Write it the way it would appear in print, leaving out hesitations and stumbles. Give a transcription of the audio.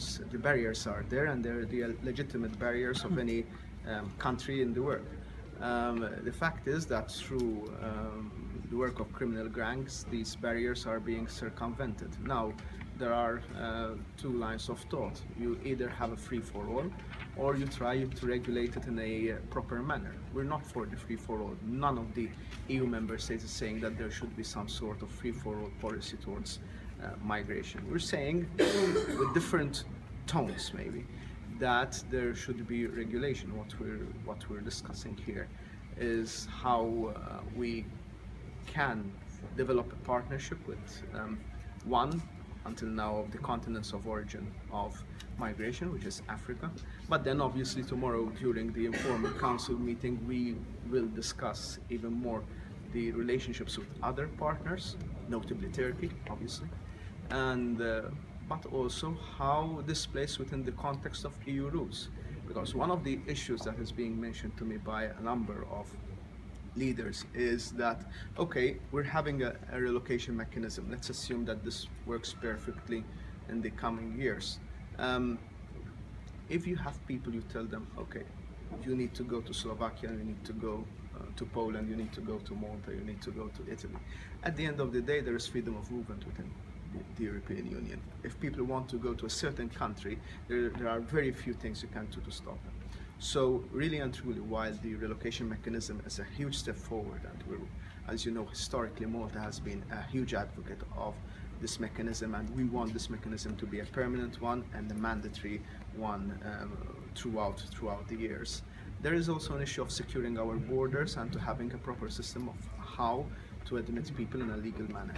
barriers. The barriers are there, and they're the legitimate barriers of any country in the world. The fact is that through the work of criminal gangs, these barriers are being circumvented. Now, there are two lines of thought. You either have a free-for-all, or you try to regulate it in a proper manner. We're not for the free-for-all. None of the EU member states is saying that there should be some sort of free-for-all policy towards migration. We're saying, with different tones maybe, that there should be regulation. What we're discussing here is how we can develop a partnership with one, until now, of the continents of origin of migration, which is Africa. But then obviously tomorrow during the informal council meeting we will discuss even more the relationships with other partners, notably Turkey, obviously, and but also how this plays within the context of EU rules. Because one of the issues that is being mentioned to me by a number of leaders is that, okay, we're having a relocation mechanism. Let's assume that this works perfectly in the coming years. If you have people, you tell them, okay, you need to go to Slovakia, you need to go to Poland, you need to go to Malta, you need to go to Italy. At the end of the day, there is freedom of movement within the European Union. If people want to go to a certain country, there are very few things you can do to stop them. So really and truly, while the relocation mechanism is a huge step forward, and as you know, historically Malta has been a huge advocate of this mechanism, and we want this mechanism to be a permanent one and a mandatory one throughout the years. There is also an issue of securing our borders and to having a proper system of how to admit people in a legal manner.